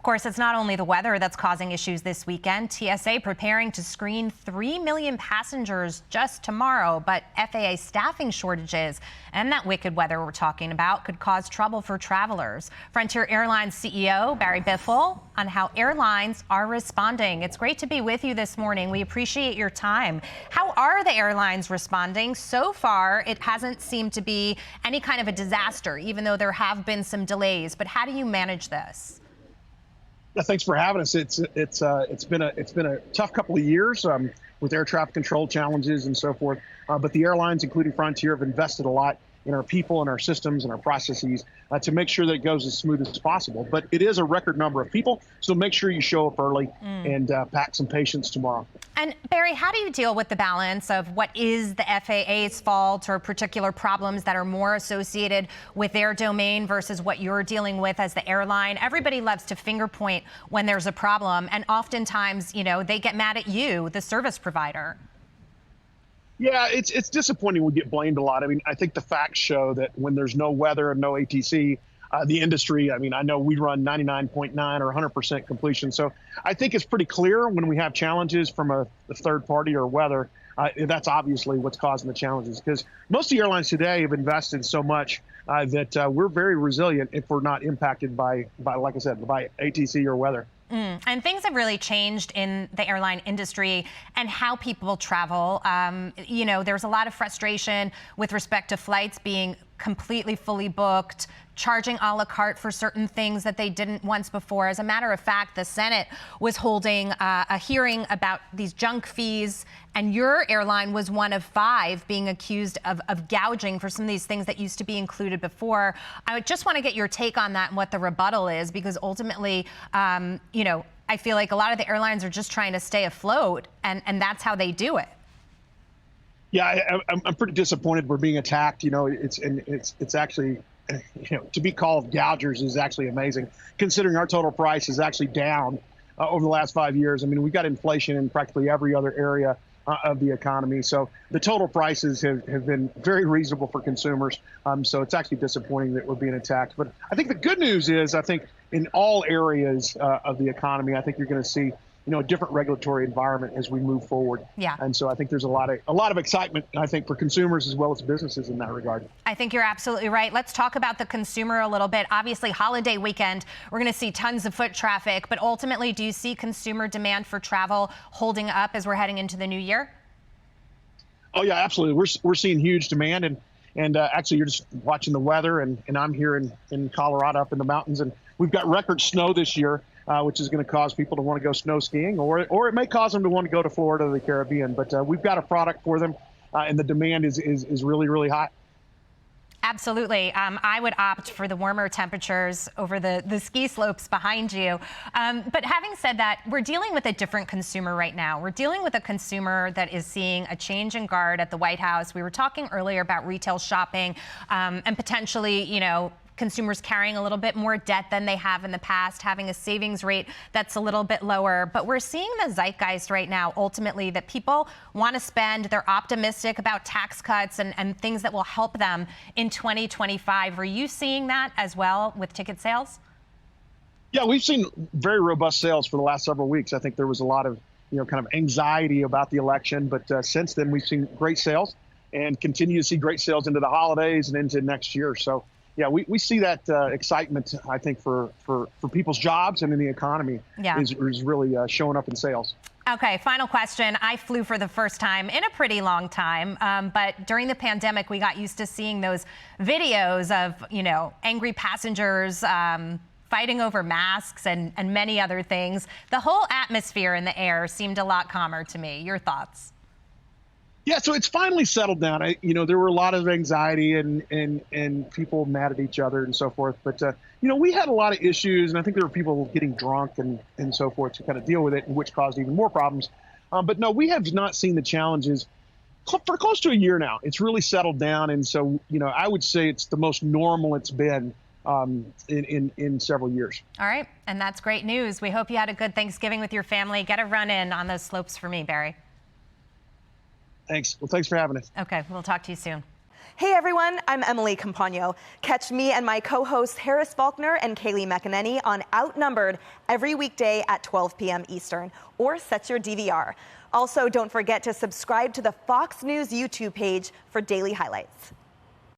course, it's not only the weather that's causing issues this weekend. TSA preparing to screen 3 million passengers just tomorrow, but FAA staffing shortages and that wicked weather we're talking about could cause trouble for travelers. Frontier Airlines CEO Barry Biffle on how airlines are responding. It's great to be with you this morning. We appreciate your time. How are the airlines responding? So far, it hasn't seemed to be any kind of a disaster, even though there have been some delays. But how do you manage this? Yeah, thanks for having us. It's been a tough couple of years with air traffic control challenges and so forth. But the airlines, including Frontier, have invested a lot in our people and our systems and our processes to make sure that it goes as smooth as possible. But it is a record number of people, so make sure you show up early and pack some patience tomorrow. And Barry, how do you deal with the balance of what is the FAA's fault or particular problems that are more associated with their domain versus what you're dealing with as the airline? Everybody loves to finger point when there's a problem, and oftentimes, they get mad at you, the service provider. Yeah, it's disappointing we get blamed a lot. I mean, I think the facts show that when there's no weather and no ATC, the industry, I know we run 99.9 or 100% completion. So I think it's pretty clear when we have challenges from a third party or weather, that's obviously what's causing the challenges, because most of the airlines today have invested so much that we're very resilient if we're not impacted by, like I said, by ATC or weather. And things have really changed in the airline industry and how people travel. There's a lot of frustration with respect to flights being completely fully booked, charging a la carte for certain things that they didn't once before. As a matter of fact, the Senate was holding a hearing about these junk fees, and your airline was one of 5 being accused of gouging for some of these things that used to be included before. I just want to get your take on that and what the rebuttal is, because ultimately, I feel like a lot of the airlines are just trying to stay afloat, and that's how they do it. Yeah, I'm pretty disappointed we're being attacked. It's actually, to be called gougers is actually amazing, considering our total price is actually down over the last 5 years. I mean, we got inflation in practically every other area of the economy. So the total prices have been very reasonable for consumers. So it's actually disappointing that we're being attacked. But I think the good news is, I think in all areas of the economy, I think you're going to see a different regulatory environment as we move forward. Yeah. And so I think there's a lot of excitement, I think, for consumers as well as businesses in that regard. I think you're absolutely right. Let's talk about the consumer a little bit. Obviously, holiday weekend, we're going to see tons of foot traffic, but ultimately, do you see consumer demand for travel holding up as we're heading into the new year? Oh yeah, absolutely. We're seeing huge demand, and actually you're just watching the weather, and I'm here in Colorado up in the mountains, and we've got record snow this year. Which is going to cause people to want to go snow skiing, or it may cause them to want to go to Florida or the Caribbean. But we've got a product for them, and the demand is really, really high. Absolutely. I would opt for the warmer temperatures over the ski slopes behind you. But having said that, we're dealing with a different consumer right now. We're dealing with a consumer that is seeing a change in guard at the White House. We were talking earlier about retail shopping and potentially, consumers carrying a little bit more debt than they have in the past, having a savings rate that's a little bit lower. But we're seeing the zeitgeist right now, ultimately, that people want to spend. They're optimistic about tax cuts and things that will help them in 2025. Are you seeing that as well with ticket sales? Yeah, we've seen very robust sales for the last several weeks. I think there was a lot of, kind of anxiety about the election. But since then, we've seen great sales and continue to see great sales into the holidays and into next year. So yeah, we see that excitement, I think, for people's jobs and in the economy is really showing up in sales. Okay, final question. I flew for the first time in a pretty long time, but during the pandemic, we got used to seeing those videos of, angry passengers fighting over masks and many other things. The whole atmosphere in the air seemed a lot calmer to me. Your thoughts? Yeah, so it's finally settled down. There were a lot of anxiety and people mad at each other and so forth. But, we had a lot of issues, and I think there were people getting drunk and so forth to kind of deal with it, which caused even more problems. But no, we have not seen the challenges for close to a year now. It's really settled down. And so, I would say it's the most normal it's been in several years. All right. And that's great news. We hope you had a good Thanksgiving with your family. Get a run in on those slopes for me, Barry. Thanks. Well, thanks for having us. Okay. We'll talk to you soon. Hey everyone, I'm Emily Campagno. Catch me and my co-hosts Harris Faulkner and Kaylee McEnany on Outnumbered every weekday at 12 p.m. Eastern, or set your DVR. Also, don't forget to subscribe to the Fox News YouTube page for daily highlights.